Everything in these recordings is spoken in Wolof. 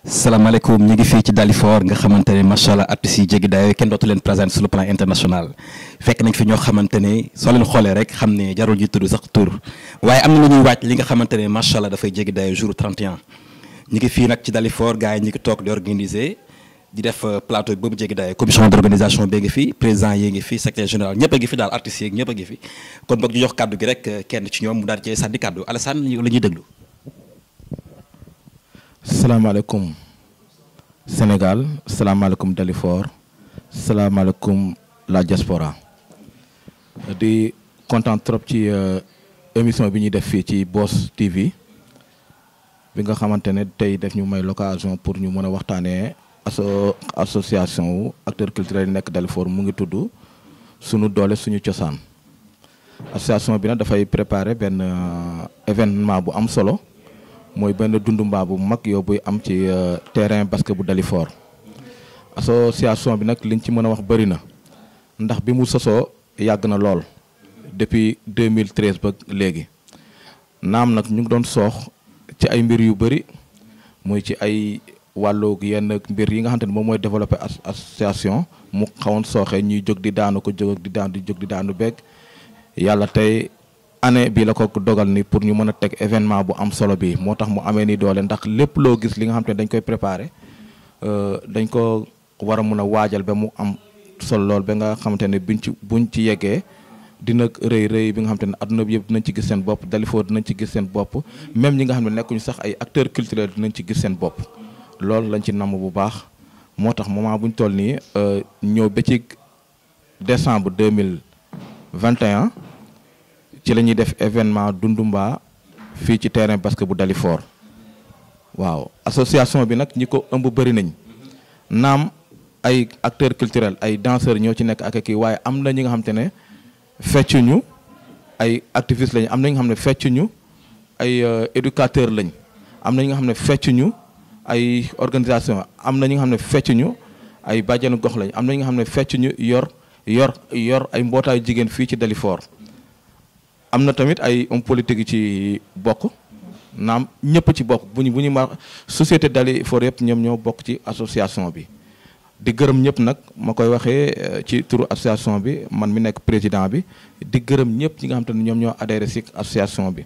salaamaaleykum ñu ngi fii ci Dalifort nga xamante ne macha allah artistes yi jéggi dayoo kenn dootu leen présenter sur le plan international fekk nañ fi ñoo xamante ne soo leen xoolee rek xam ne jarul ji tudd sax tur waaye am na lu ñuy waaj li nga xamante ne macha allah dafay jéggi dayoo jour 31 ñu ngi fii nag ci Dalifort gars yi ñu ngi toog di organiser di def plateau bi boobu jéggi dayoo commission d' organisation bee ngi fi président yi ngi fi secrétaire général ñëpp a ngi fi daal artistes yeeg ñëpp a ngi fi kon boog ñu jox kàddu gi rek kenn ci ñoom mu daal di cee sànni kàddu Alassane la ñuy déglu. salaamaaleykum Sénégal salaamaaleykum Dalifort salaamaaleykum la diaspora di kontaan trop ci émission bi ñuy def fii ci Boss TV bi nga xamante ne tey def ñu may l'occasion pour ñu mën a waxtaanee association wu acteurs culturels yi nekk Dalifort mu ngi tudd sunu doole suñu cosaan association bi nag dafay préparer benn événement bu am solo. mooy benn dundumbaa bu mag yow buy am ci terrain basket bu Dalifort association bi nag liñ ci mën a wax bëri na ndax bi mu sosoo yàgg na lool depuis 2013 ba léegi naam nag ñu ngi doon soox ci ay mbir yu bëri muy ci ay wàllu yenn mbir yi nga xamante ne moom mooy développé association mu xawoon sooxee ñuy jóg di daanu ko jóg di daanu di jóg di daanu beeg yàlla tey. année bi la ko dogal ni pour ñu mën a teg événement bu am solo bi moo tax mu amee ni doole ndax lépp loo gis li nga xam te ne dañ koy préparer dañ ko war a mën a waajal ba mu am solo lool ba nga xamante ne buñ ci yeggee dina rëy bi nga xamante ne adduna bi yëpp dinañ ci gis seen bopp Dalifort dinañ ci gis seen bopp même ñi nga xam ne nekkuñu sax ay acteurs culturels dinañ ci gis seen bopp loolu lañ ci namm bu baax moo tax moment buñ toll nii ñëw ba ci décembre 2021 ci la ñuy def événement Dundumbaa fii ci terrain basket bu Dalifort waaw association bi nag ñi ko ëmb bëri nañ naam ay acteurs culturels ay danseurs ñoo ci nekk ak kii waaye am na ñi nga xam te ne feccuñu ay activistes lañ am na ñi nga xam ne feccuñu ay éducateurs lañ am na ñi nga xam ne feccuñu ay organisation am na ñi nga xam ne feccuñu ay bàjjenu gox lañ am na ñi nga xam ne feccuñu yor ay mbootaayu jigéen fii ci Dalifort am na tamit ay homme politique yi ci bokk naam ñëpp ci bokk bu ñu ma société Dalifort yëpp ñoom ñoo bokk ci association bi di gërëm ñëpp nag ma koy waxee ci turu association bi man mi nekk président bi di gërëm ñëpp ñi nga xam te ne ñoom ñoo adhéré ci association bi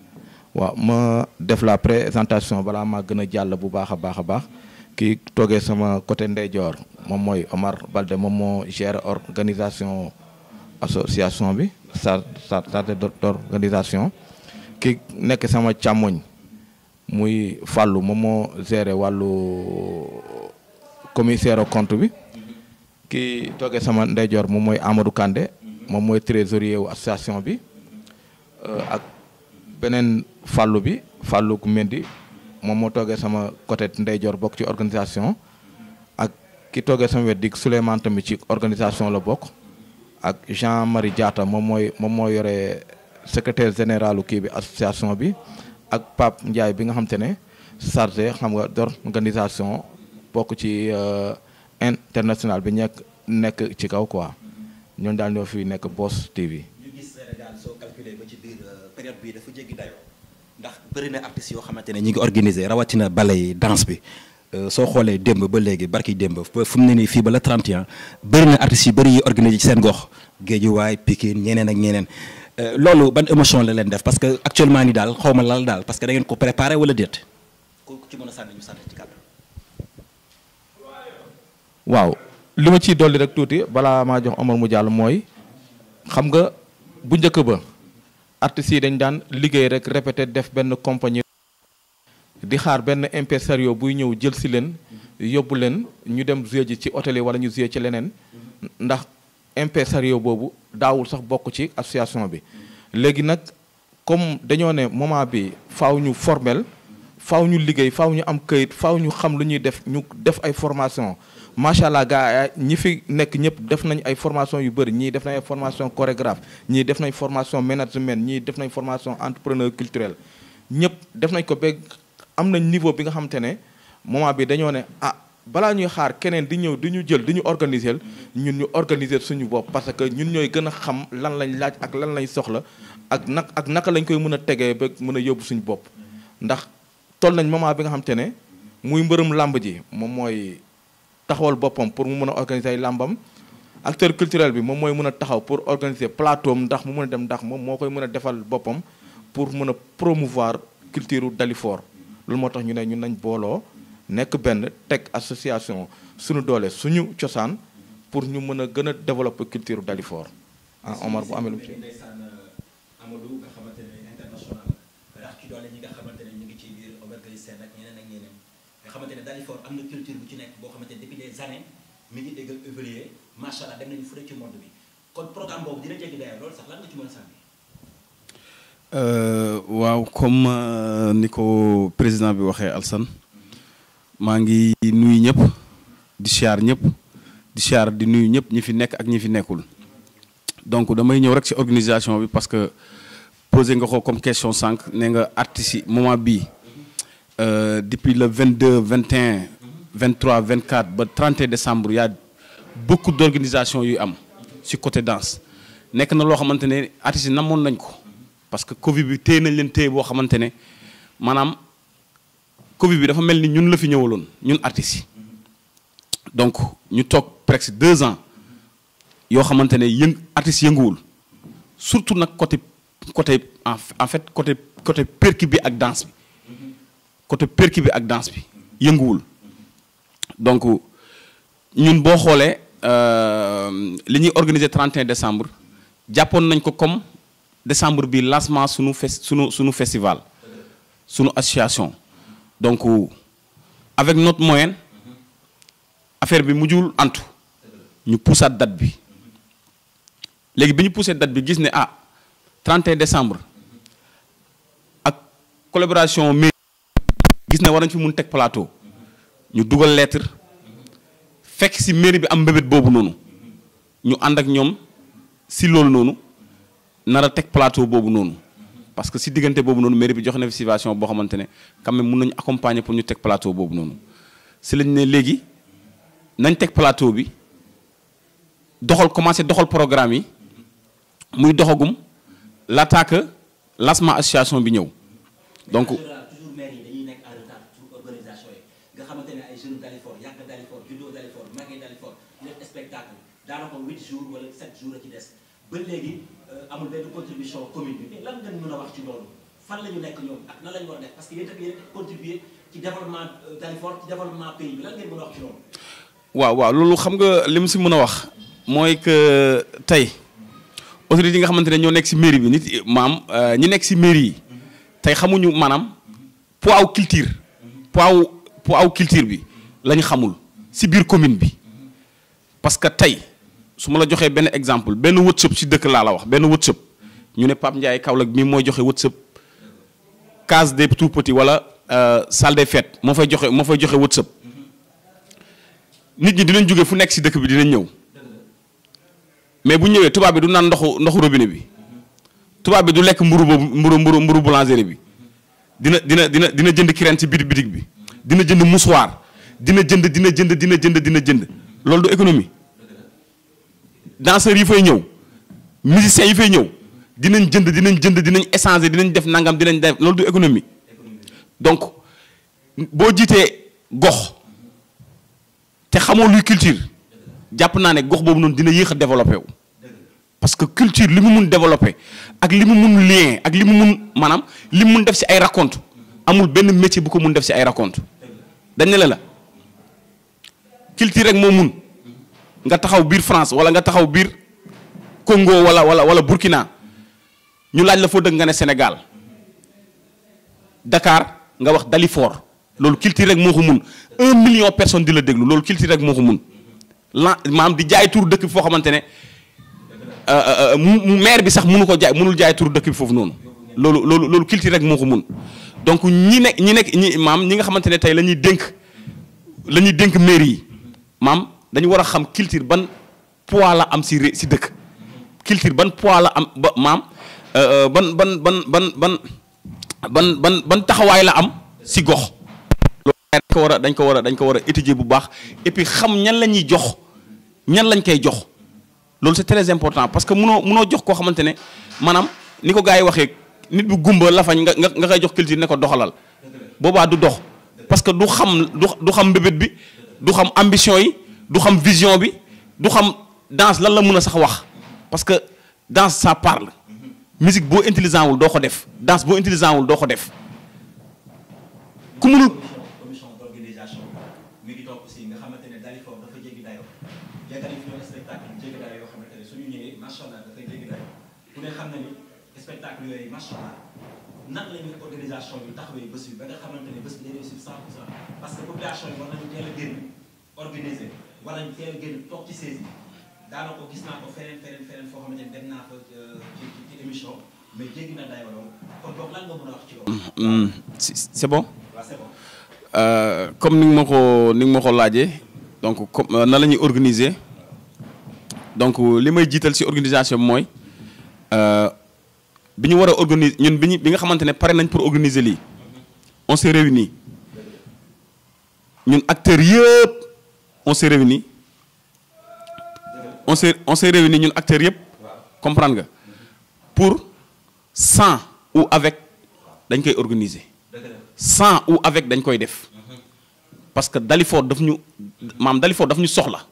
waaw ma def la présentation balaa maa gën a jàll bu baax a baax kii toogee sama côté ndeyjoor moom mooy Omar Balde moom moo gère organisation association bi chargé d'organisation ki nekk sama càmmoñ muy Fallou moom moo géré wàllu commissaire au compte bi ki toogee sama ndeyjoor moom mooy Amadou Kandé moom mooy trésorier wu association bi ak beneen Fallou bi Fallou Mendy moom moo toogee sama côté ndeyjoor bokk ci organisation ak ki toogee sama wet di Souleymane tamit ci organisation la bokk ak Jean-Marie Diatta moom moo yore secrétaire général kii bi association bi ak Pape Ndiaye bi nga xam te ne chargé xam nga d'organisation bokk ci international bi nekk ci kaw quoi ñooñu daal ñoo fi nekk Boss TV. ñu gis Sénégal soo calculé ba ci biir période bii dafa jéggi dayoo ndax bëri na artistes yoo xamante ne ñi ngi organiser rawatina ballet danse bi. soo xoolee démb ba léegi barki démb ba fu mu ne nii fii ba la 31 bëri na artistes yu bëri yi organisé ci seen gox Géejuwaay Pikine ñeneen ak ñeneen loolu ban émotion la leen def parce que actuellement nii daal xaw ma lal daal parce que da ngeen ko préparé wala déet ku ci mën a sànni ñu sànni ci kàddu. waaw li ma ciy dolli rek tuuti balaa maa jox Omar mu jàll mooy xam nga bu njëkk ba artistes yi dañ daan liggéey rek répété def benn compagnie. di xaar benn impresario buy ñëw jël si leen yóbbu leen ñu dem jouer ji ci hôtel yi wala ñu jouer ci leneen ndax impresario boobu daawul sax bokk ci association bi léegi nag comme dañoo ne moment bi faaw ñu formel faaw ñu liggéey faaw ñu am këyit faaw ñu xam lu ñuy def ñu def ay formation macha allah gaa ñi fi nekk ñëpp def nañ ay formation yu bëri ñii def nañ ay formation chorégraphe ñii def nañ formation management ñii def nañ formation entrepreneur culturel ñëpp def nañ ko ba am nañ niveau bi nga xamante ne moment bi dañoo ne balaa ñuy xaar keneen di ñëw di ñu jël di ñu organiser ñun ñu organiser suñu bopp parce que ñun ñooy gën a xam lan lañ laaj ak lan lañ soxla ak naka lañ koy mën a tegee ba mën a yóbbu suñu bopp ndax toll nañ moment bi nga xamante ne muy mbërëm làmb ji moom mooy taxawal boppam pour mu mën a organiser ay làmbam acteur culturel bi moom mooy mën a taxaw pour organiser plateau ndax mu mën a dem ndax moom moo koy mën a defal boppam pour mën a promouvoir culture Dalifort loolu moo tax ñu ne ñun nañ booloo nekk benn teg association suñu doole suñu cosaan pour ñu mën a gën a développer culture Dalifort ah Omar bu amee lu mu ci Amadou nga xamante ne international rax ci doole ñi nga xamante ne ñu ngi ci biir Obergay Sène ak ñeneen nga xamante ne Dalifort am na culture bu ci nekk boo xamante ne depuis des années mi ngi déggal évoluer macha allah dem nañu fu ne ci monde bi kon programme boobu dina jéggi dayoo loolu sax lan nga ci mën a sànni. waaw comme ni ko président bi waxee Alsane maa ngi nuyu ñëpp di siyaar ñëpp di nuyu ñëpp ñi fi nekk ak ñi fi nekkul donc damay ñëw rek ci organisation bi parce que posé nga ko comme question sànq ne nga artistes yi moment bii depuis le 22 21 23 24 ba 31 décembre y a beaucoup d'organisations yu am ci côté danse nekk na loo xamante ne artistes yi namoon nañ ko parce que Covid bi téye nañ leen téye boo xamante ne maanaam Covid bi dafa mel ni ñun la fi ñëwaloon ñun artistes yi donc ñu toog presque 2 ans yoo xamante ne artistes yënguwul surtout nag côté en fait côté percu bi ak danse bi côté percu bi ak danse bi yënguwul donc ñun boo xoolee li ñuy organiser 31 décembre jàppoon nañ ko comme décembre bi lancement sunu festival sunu association donc avec notre moyen affaire bi mujjul antu ñu poussaat date bi léegi bi ñu poussé date bi gis ne 31 décembre ak collaboration mairie gis ne war nañ fi mun teg plateau ñu dugal lettre fekk ci mairie bi am mbébét boobu noonu ñu ànd ak ñoom ci loolu noonu nar a teg plateau boobu noonu parce que ci diggante boobu noonu mairie bi jox na fi subvention boo xamante ne quand même mun nañu accompagner pour ñu teg plateau boobu noonu ci lañ ne léegi nañ teg plateau bi commencé doxal programme yi muy doxagum laataa que lancement association bi ñëw donc. toujours maire yi dañuy nekk en retard pour organisation yi nga xamante ne ay jeunes Dalifort yàgg Dalifort juddoo Dalifort màggee Dalifort def spectacle daanaka 8 jours wala 7 jours a ci des ba léegi amul benn contribution commune bi mais lan ngeen mën a wax ci loolu fan la ñu nekk ñoom ak nan la ñu war a def parce que yéen tamit yéen contribuer ci développement Dalifort ci développement pays bi lan ngeen mën a wax ci loolu. waaw loolu xam nga li mu si mën a wax mooy que tey autorités yi nga xamante ne ñoo nekk si mairie bi nit ñi nekk si mairie yi tey xamuñu maanaam poids aw culture bi la ñu xamul si biir commune bi parce que tey su ma la joxee benn exemple benn wëtsëb si dëkk laa la wax benn wëtsëb ñu ne Pape Ndiaye Kaolack mi mooy joxe wëtsëb case des tout petits wala salle des fêtes moo fay joxe wëtsëb nit ñi dinañ jóge fu nekk si dëkk bi dinañ ñëw mais bu ñëwee tubaab bi du naan ndoxu robinet bi tubaab bi du lekk mburu boulangerie bi dina jënd kireen ci bitig bi dina jënd mouchoir dina jënd loolu du économie danseurs yi fay ñëw musiciens yi fay ñëw dinañ jënd dinañ échanger dinañ def nangam dinañ def loolu du économie donc boo jiitee gox te xamoo luy culture jàpp naa ne gox boobu noonu dina yéex a développé wu parce que culture li mu mun développé ak li mu mun lien ak li mu mun maanaam li mu mun def ci ay raconte amul benn métier bu ko mun def ci ay raconte dañ ne la culture rek moo mun nga taxaw biir France wala nga taxaw biir Congo wala Burkina ñu laaj la foo dëkk nga ne Sénégal Dakar nga wax Dalifort loolu culture rek moo ko mun 1 million personnes di la déglu loolu culture rek moo ko mun maanaam di jaay tur dëkk bi foo xamante ne maire bi sax mënul jaay tur dëkk bi foofu noonu loolu culture rek moo ko mun donc ñi nga xamante ne tey la ñuy dénk mairie yi dañu war a xam culture ban poids la am si dëkk culture ban poids la am ban taxawaay la am si gox loolu dañ ko war a étudier bu baax et puis xam ñan la ñuy jox ñan lañ koy jox loolu c'est très important parce que munoo jox koo xamante ne maanaam ni ko gars yi waxee nit bu gumba lafañ nga koy jox culture ne ko doxalal boobaa du dox parce que du xam mbébét bi du xam ambition yi du xam vision bi du xam danse lan la mën a sax wax parce que danse ça parle musique boo intelligent wul doo ko def danse boo intelligent wul doo ko def ku mënul. commission d'organisation mi ngi toog aussi nga xamante ne Dalifort dafa jéggi dayoo yàgg nañu fi ñëw spectacle yu jéggi dayoo yoo xamante ne suñu ñëwee macha allah dafay jéggi dayoo ku ne xam na ni spectacle yooyu macha allah nan la ñuy organisation bi taxawee bés bi ba nga xamante ne bés bi day réussir 100% parce que population yi war nañu teel a génn organiser war nañu teel a génn toog ci saisi daanaka gis naa ko feneen foo xamante ne dem naa fa ci émission mais jéggi na dayoo loolu kon boog lan nga mën a wax ci loolu. c'est bon. waaw c'est bon. comme ni nga ma ko laajee donc comme na la ñuy organiser donc li may jiital ci organisation bi mooy bi ñu war a organiser ñun bi nga xamante ne pare nañ pour organiser lii on s'est réunis ñun acteurs yëpp on s'est réunis on s'est réunis ñun acteurs yëpp comprendre nga pour sans ou avec dañ koy organiser sans ou avec dañ koy def parce que Dalifort daf ñu soxla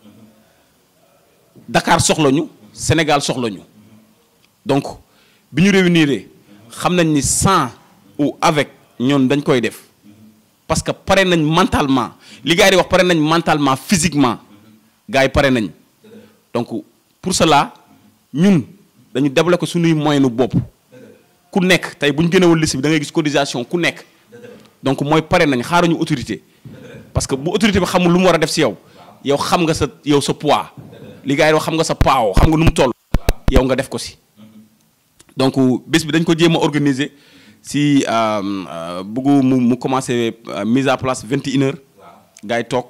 Dakar soxla ñu Sénégal soxla ñu donc bi ñu réunir xam nañ ni sans ou avec ñoon dañ koy def parce que pare nañ mentalement li gars yi di wax pare nañ mentalement physiquement gars yi pare nañ donc pour cela ñun dañu développer suñuy moyens nu bopp ku nekk tey bu ñu génnewoon liste bi da ngay gis cotisation ku nekk donc mooy pare nañ xaaruñu autorité parce que bu autorité bi xamul lu mu war a def ci yow xam nga sa poids li gars yi wax xam nga sa paaw xam nga nu mu toll yow nga def ko ci donc bés bi dañ ko jéem a organiser ci bëggu mu commencer mise à place 21h gars yi toog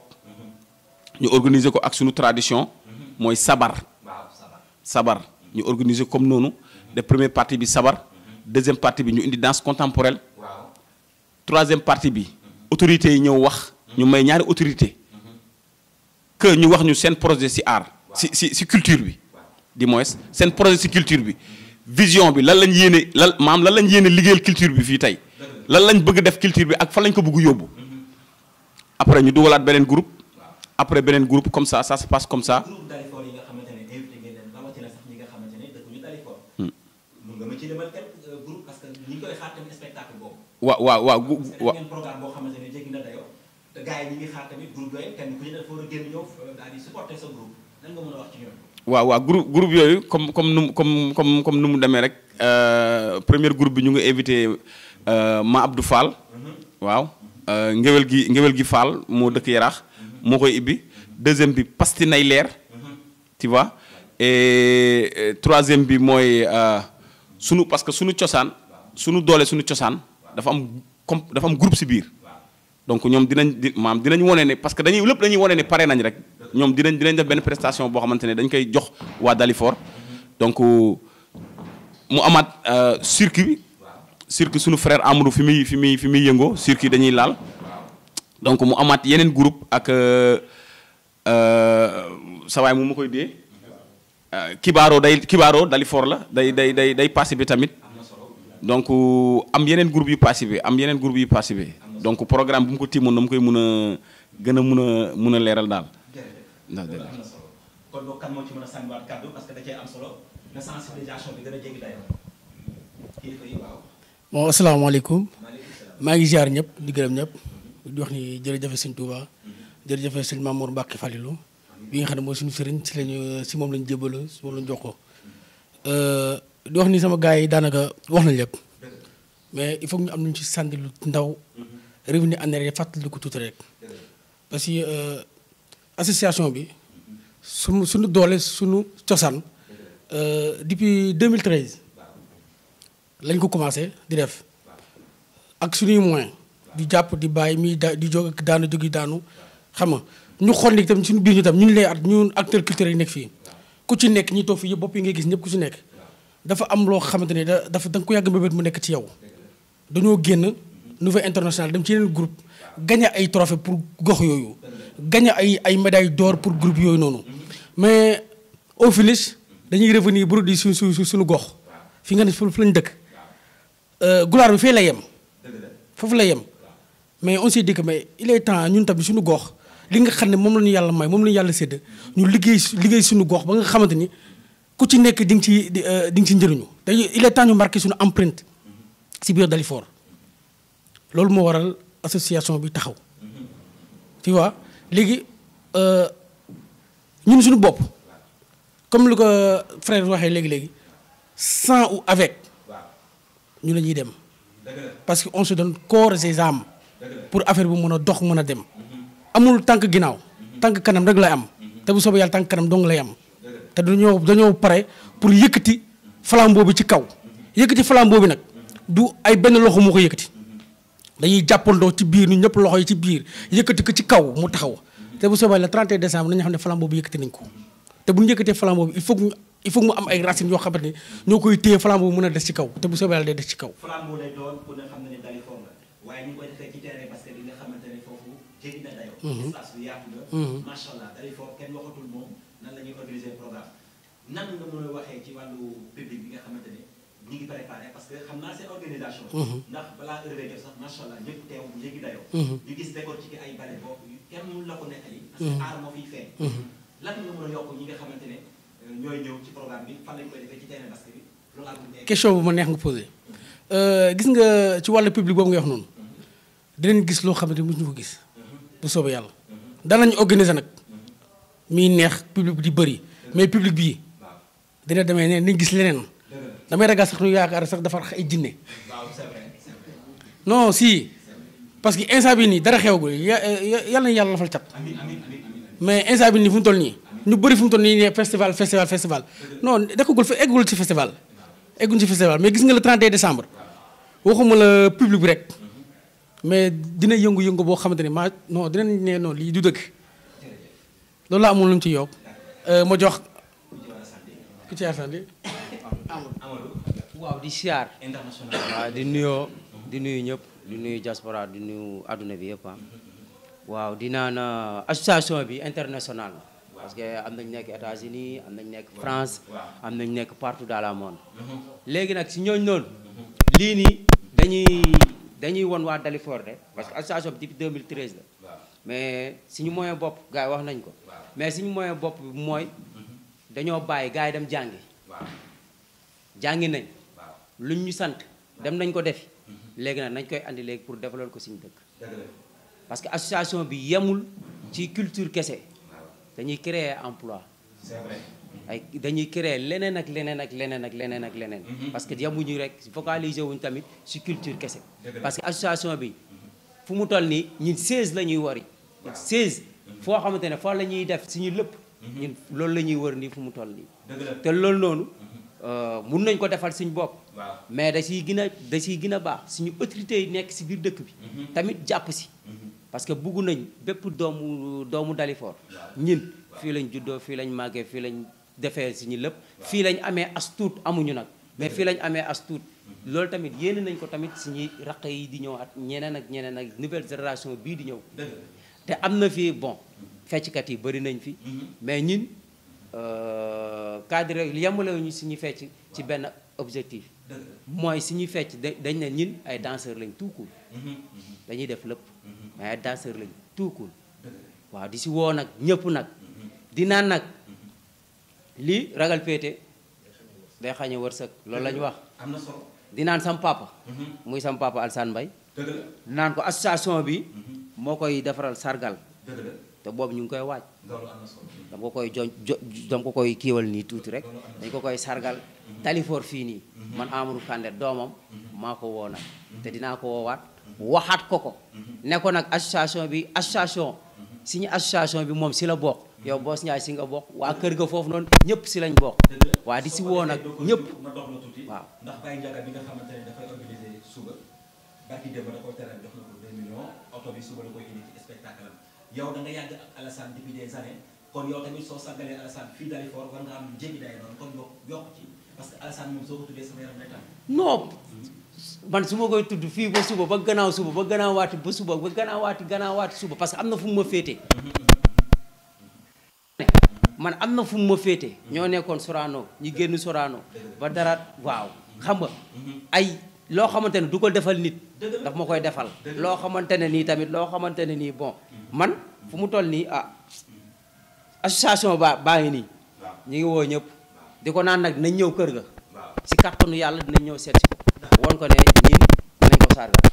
ñu organiser ko ak suñu tradition mooy sabar ñu organiser comme noonu de première partie bi sabar deuxième partie bi ñu indi danse contemporaine troisième partie bi autorités yi ñëw wax ñu may ñaari autorité que ñu wax ñu seen projet ci art ci culture bi du moins seen projet ci culture bi vision bi lan lañ yéene liggéeyal culture bi fii tey lan lañ bëgg def culture bi ak fan lañ ko bëgg yóbbu après ñu dugalaat beneen groupe après beneen groupe comme ça se passe comme ça. groupe Dalifort yi nga xamante ne invité ngeen leen rawatina sax ñi nga xamante ne dëkkuñu Dalifort. mun nga ma ci demal quelques groupe parce que ñi ngi koy xaar tamit spectacle boobu. waaw ngeen programme boo xamante ne jéggi na dayoo te gars yi ñi ngi xaar tamit groupe yooyu kenn ku ci dafa war a génn ñëw daal di supporter sa groupe lan nga mën a wax ci ñoom. waaw groupe yooyu comme nu mu demee rek premier groupe bi ñu ngi invité Ma Abdou Fall. waaw ngewel gi Fall moo dëkk Yaraax moo koy ibbi deuxième bi Pasti Nay Leer tu vois et troisième bi mooy parce que sunu cosaan sunu doole sunu cosaan dafa am groupe ci biir donc ñoom dinañ wone ne parce que dañuy wone ne pare nañ rek ñoom dinañ def benn prestation boo xamante ne dañ koy jox waa Dalifort donc mu amaat circuit sunu frère Amadou fi muy yëngoo circuit dañuy laal donc mu amaat yeneen groupe ak sawaay mu ma koy dee Kibaaro Dalifort la day participer tamit donc am yeneen groupe yu participer donc programme bu mu ko tiimoon na mu koy mën a gën a mën a leeral daal. kon boog kan moo ci mën a sànniwaat kàddu parce que da cee am solo la sensibilisation bi gën a jéggi dayoo kilifa yi waaw. bon asalaamaaleykum maa ngi ziar ñëpp di gërëm ñëpp di wax ni jërëjëf sëñ Touba jërëjëf sëñ Mamour Mbacke Falilou bi nga xam ne mooy suñu sëriñ si moom lañu jébbaloo si moom lañu jox ko di wax ni sama gars yi daanaka wax nañ lépp mais il faut que ñu am nañu ci sànni lu ndaw revenu en arrière fàttali ko tuuti rek parce que association bi suñu doole suñu cosaan depuis 2013 lañ ko commencé di def ak suñuy moyens di jàpp di bàyyi mi di jóg daanu jógi daanu xam nga ñu xool ni tam suñu biir ñu tam ñun lay ñun acteurs culturels yi nekk fii ku ci nekk ñi toog fii yëpp bopp yi ngay gis ñëpp ku ci nekk dafa am loo xamante ne da nga ko yàgg mbébét mu nekk ci yow dañoo génn niveau international dem ci yeneen groupe gagné ay trophée pour gox yooyu gagné ay médailles d'or pour groupe yooyu noonu mais au finish dañuy revenir produit suñu gox fi nga ne fu lañ dëkk gulaar bi fii lay yem foofu lay yem mais on s'est dit que mais il est temps ñun tamit suñu gox li nga xam ne moom la ñu yàlla may moom la ñu yàlla sédd ñu liggéey suñu gox ba nga xamante ni ku ci nekk di nga ci njëriñu te il est temps ñu marqué suñu empreinte si biir Dalifort loolu moo waral association bi taxaw tu vois léegi ñun suñu bopp comme lu ko frère waxee léegi sans ou avec ñu la ñuy dem parce que on se donne corps et âme pour affaire bi mën a dox mën a dem amul tànk ginnaaw tànk kanam rek lay am te bu soobee yàlla tànk kanam dong lay am te dañoo pare pour yëkkati flambeau bi ci kaw yëkkati flambeau bi nag du ay benn loxo moo ko yëkkati dañuy jàppandoo ci biir ñu ñëpp loxo yi ci biir yëkkati ko ci kaw mu taxaw te bu soobee le 31 décembre nañu xam ne flambeau bi yëkkati nañ ko te bu ñu yëkkatee flambeau bi il faut mu am ay racines yoo xamante ne ñoo koy téye flambeau bi mën a des ci kaw te bu soobee yàlla day des ci kaw. flambeau lay doon pour nga xam ne Dalifort la waaye ñu ngi koy defee ci terrain parce que li nga xamante ne foofu jéggi na dayoo. espace bi yaatu la. macha allah Dalifort kenn waxatul moom nan la ñuy organiser programme nan nga mën a waxee ci wàllu public bi nga xamante ne ñu ngi préparé parce que xam naa seen organisation. ndax balaa heure jot sax macha allah ñëpp teew jéggi dayoo. ñu gis décortiquer ay bale boobu kenn mënu la ko nettali. parce que aar moo fiy feeñ. lan nga mën a yokk ñi nga xamante ne ñooy ñëw ci programme bi fan lañ koy defee ci terrain basket bi loolu laa bëgg. question bu ma neex nga posé gis nga ci wàllu public boobu nga wax noonu dinañ gis loo xamante ni mosuñu ko gis bu soobee yàlla danañ organiser nag miy neex public bi di bëri mais public bii dina demee ne nañ gis leneen damay ragal sax ñu yaakaar sax dafa ay jinne non si parce que instant bi nii dara xewagul yàlla na yàlla lafal cat mais instant bi nii fu mu toll nii ñu bëri fu mu toll nii ne festival non eggul ci festival mais gis nga le 31 décembre waxuma la public bi rek mais dina yëngu-yëngu boo xamante ne non dinañ ne non lii du dëgg loolu la amul lu mu ci yokk ma jox ku ci sànni waaw di siyaar waaw di nuyu ñëpp di nuyu diaspora di nuyu adduna bi yëpp waaw di naan association bi internationale parce que am nañ nekk États-Unis am nañ nekk France am nañ nekk partout dans le monde léegi nag si ñooñ noonu lii nii dañuy won waa Dalifort de parce que association bi depuis 2013 la mais suñu moyen bopp gars yi wax nañ ko mais suñu moyen bopp bi mooy dañoo bàyyi gars yi dem jàngi nañ luñ ñu sant dem nañ ko defi léegi nag nañ koy andi léegi pour développer ko suñu dëkk parce que association bi yemul ci culture kese dañuy créer emploi dañuy créer leneen ak leneen parce que yemuñu rek focaliser wuñ tamit ci culture kese parce que association bi fu mu toll nii ñun 16 la ñuy wari 16 foo xamante ne fa la ñuy def suñu lépp ñun loolu la ñuy wër nii fu mu toll nii te loolu noonu mun nañ ko defal suñu bopp mais da ciy gën a baax suñu autorités yi nekk ci biir dëkk bi tamit jàpp ci parce que bugg nañ bépp doomu Dalifort ñin fii lañ juddoo fii lañ màggee fii lañ defee suñu lépp fii lañ amee as tuut amuñu nag mais fii lañ amee as tuut loolu tamit yéene nañ ko tamit suñuy raq yi di ñëw at ñeneen ak nouvelle génération bii di ñëw te am na fii bon fecckat yi bëri nañ fi mais ñin cadre yemalewuñu suñu fecc ci benn objectif mooy suñuy fecc dañ ne ñin ay danseur lañ tout court dañuy def lépp mais ay danseur lañ tout court waaw di si woo nag ñëpp nag di naan nag lii ragal féete day xañe wërsëg loolu la ñu wax am na solo di naan sam papa muy sam papa Alsane Mbaye naan ko association bi moo koy defaral sargal te boobu ñu ngi koy waaj dama ko koy kiiwal nii tuuti rek dañ ko koy sargal Dalifort fii nii man Amadou Kandé doomam maa ko woo nag te dinaa ko woowaat waxaat ko ne ko nag association bi suñu association bi moom si la bokk yow Boss Ndiaye si nga bokk waa kër ga foofu noonu ñëpp si lañ bokk waa di si woo nag ñëpp ma dox la tuuti waaw ndax Baye Ndiaga bi nga xamante ne dafay organiser suba barki démb da ko teral jox na ko 2 millions oto bi suba la koy indi ci spectacle am yow da nga yàgg ak Alassane depuis des années kon yow tamit soo sàggalee Alassane fii Dalifort war nga am jéggi day noonu kon yokk ci parce que Alassane moom soo ko tuddee sama yaram lay tàmm non man su ma koy tudd fii ba suba ba gannaaw suba ba gannaawaati ba suba ba gannaawaati suba parce que am na fu mu ma féete man am na fu mu ma féete ñoo nekkoon Sorano ñi génn Sorano ba dara waaw xam nga ay loo xamante ne du ko defal nit daf ma koy defal loo xamante ne nii tamit loo xamante ne nii bon man fu mu toll nii association baa ngi nii ñu ngi woo ñëpp di ko naan nag nañ ñëw kër ga si kàttanu yàlla dinañ ñëw seet si ko won ko ne ñin nañ ko sargal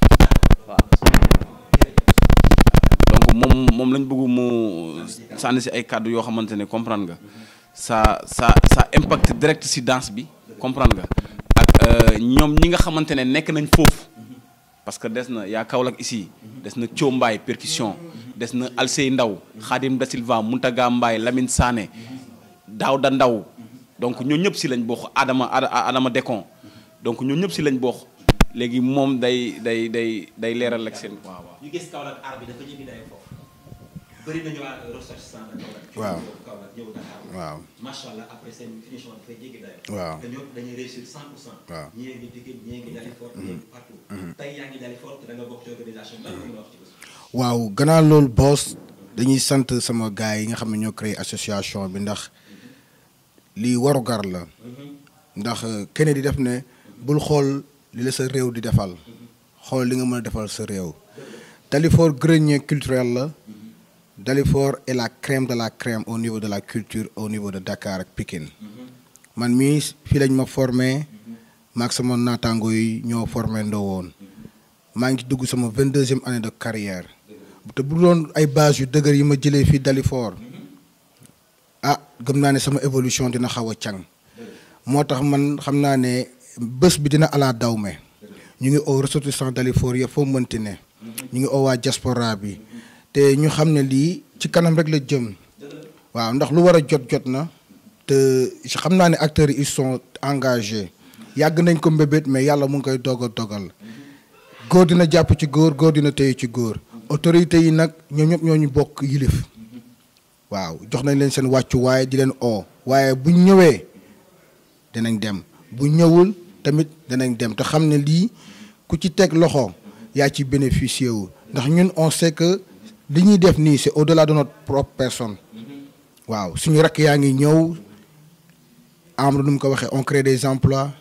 waaw donc moom lañ bëgg mu sànni si ay kàddu yoo xamante ne comprendre nga ça impact direct si danse bi comprendre nga ak ñoom ñi nga xamante ne nekk nañ foofu parce que des na yaa Kaolack ici des na Thio Mbaye percussion des na Alsey Ndaw Khadim Da Silva Muntaga Mbaye Lamine Sané Daouda Ndaw donc ñoo ñëpp si lañ bokk Adama Dekon donc ñoo ñëpp si lañ bokk léegi moom day leeral ak seen waaw ñu gis Kaolack art bi dafa jéggi day foofu bëri nañu ressortissant de Kaolack waaw Kaolack ñëw Dakar waaw macha allah après seen finition dafay jéggi day waaw te ñëpp dañuy réussir 100% waaw ñii ngi Pikine ñii ngi Dalifort ñii ngi partout tey yaa ngi Dalifort te da nga bokk ci organisation bi nga wax ci bés waaw gannaaw loolu boss dañuy sant sama gars yi nga xam ne ñoo créé association bi ndax lii warugar la ndax kenn di def ne bul xool li la sa réew di defal xool li nga mën a defal sa réew Dalifort grenier culturel la Dalifort est la crème de la crème au niveau de la culture au niveau de Dakar ak Pikine man mii fii lañ ma formé maag sama naataango yi ñoo formé ndoo woon maa ngi dugg sama 22e année de carrière te bu doon ay base yu dëgër yi ma jëlee fii Dalifort gëm naa ne sama évolution dina xaw a càng moo tax man xam naa ne bés bi dina ala dawme ñu ngi oo ressortissant Dalifort yëpp foo mënti ne ñu ngi oo waa diaspora bi te ñu xam ne lii ci kanam rek la jëm waaw ndax lu war a jot na te xam naa ne acteurs yi ils sont engagés yàgg nañ ko mbébét mais yàlla mu ngi koy dogal góor dina jàpp ci góor dina téye ci góor autorités yi nag ñoom ñëpp ñoo ñu bokk yilif waaw jox nañ leen seen wàccuwaay di leen oo waaye bu ñëwee dinañ dem bu ñëwul tamit dinañ dem te xam ne lii ku ci teg loxo yaa ci bénéficier wu ndax ñun on sait que li ñuy def nii c'est au-delà de notre propre personne waaw suñu rakk yaa ngi ñëw Amadou nu mu ko waxee on crée des emplois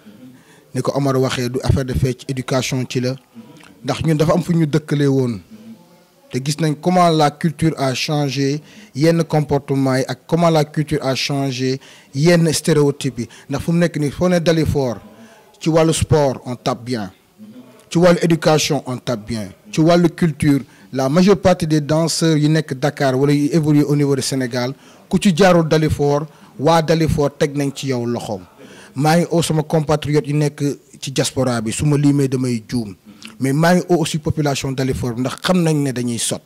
ni ko Omar waxee du affaire de fecc éducation ci la ndax ñun dafa am fu ñu dëkkalee woon te gis nañ comment la culture a changé yenn comportement yi ak comment la culture a changé yenn stéréotypes yi ndax fu mu nekk nii foo ne Dalifort ci wàllu sport on tape bien ci wàllu éducation on tape bien ci wàllu culture la majeure partie des danseurs yi nekk Dakar wala yu évoluer au niveau du Sénégal ku ci jaarul Dalifort waa Dalifort teg nañ ci yow loxoom maa ngi oo sama compatriotes yi nekk ci diaspora bi su ma limee damay juum mais maa ngi oo aussi population Dalifort bi ndax xam nañ ne dañuy sot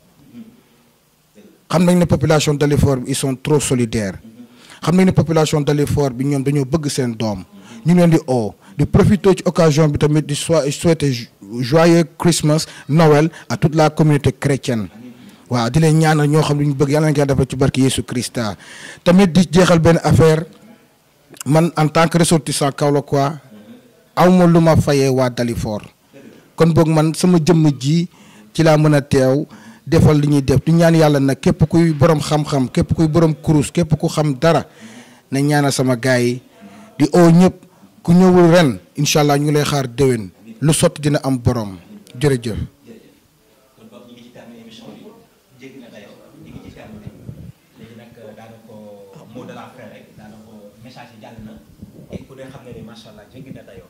xam nañ ne population Dalifort bi ils sont trop solidaires xam nañ ne population Dalifort bi ñoom dañoo bëgg seen doom ñu leen di oo di profiter ci occasion bi tamit di souhaiter joyeux Christmas Noël à toute la communauté chrétienne waaw di leen ñaanal ñoo xam ne ñu bëgg yàlla na ko defal ci barke Yesu Christa tamit di jeexal benn affaire man en tant que ressortissant kaolackois awma lu ma fayee waa Dalifort kon boog man sama jëmm ji ci laa mën a teew defal li ñuy def di ñaan yàlla nag képp kuy borom xam-xam képp kuy borom kurus képp ku xam dara na ñaanal sama gars yi di oo ñëpp ku ñëwul ren incha allah ñu ngi lay xaar déwén lu sotti dina am borom jërëjëf. kon boog ñu ngi ci terme émission bi jéggi na dayoo ñu ngi ci terme léegi nag daanaka mot de la fin rek daanaka message yi jàll na et ku ne xam ne ni macha allah jéggi na dayoo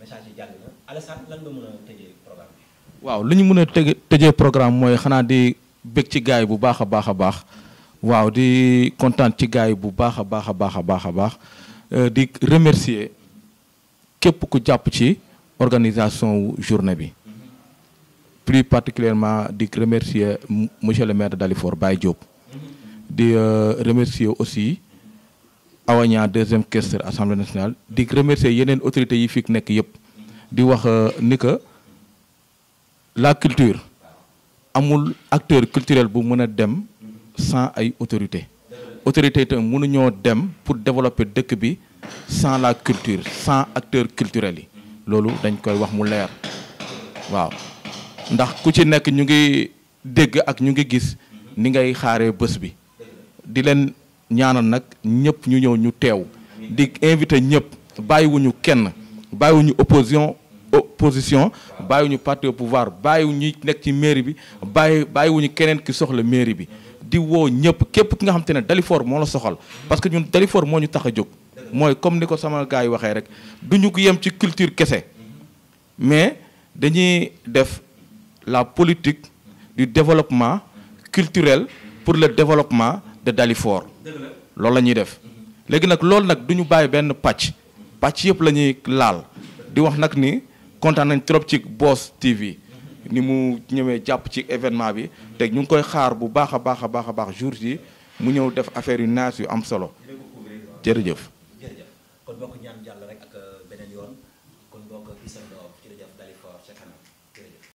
message yi jàll na Alassane lan nga mën a tëjee programme bi. waaw li ñu mën a tëjee programme mooy xanaa di bëgg ci gaay bu baax a baax waaw di kontaan ci gaay bu baax a baax di remercier képp ku jàpp ci organisation journée bi plus particulièrement di remercier monsieur le maire de Dalifort Baye Diop di remercier aussi Awaña deuxième questeur assemblée nationale di remercier yeneen autorités yi fi nekk yëpp di wax ni que la culture amul acteur culturel bu mën a dem sans ay autorités itam mënuñoo dem pour développer dëkk bi sans la culture sans acteurs culturels yi loolu dañ koy wax mu leer waaw ndax ku ci nekk ñu ngi dégg ak ñu ngi gis ni ngay xaaree bés bi di leen ñaanal nag ñëpp ñu ñëw ñu teew di invité ñëpp bàyyiwuñu kenn bàyyiwuñu opposition opposition bàyyiwuñu parti au pouvoir bàyyiwuñu nekk ci mairie bi bàyyiwuñu keneen ki soxla mairie bi di woo ñëpp képp ki nga xam te ne Dalifort moo la soxal parce que ñun Dalifort moo ñu tax a jóg mooy comme ni ko sama gars yi waxee rek duñu ko yem ci culture kese mais dañuy def la politique du développement culturel pour le développement de Dalifort loolu la ñuy def léegi nag loolu nag du ñu bàyyi benn pàcc yëpp la ñuy laal di wax nag ni kontaan nañ trop ci Boss TV ni mu ñëwee jàpp ci événement bi te ñu ngi koy xaar bu baax a baax jour yi mu ñëw def affaire yu naas yu am solo jërëjëf. kon bokk ñaan jàll rek ak beneen yoon kon bokk gisandoo ci Dalifort ca kanam.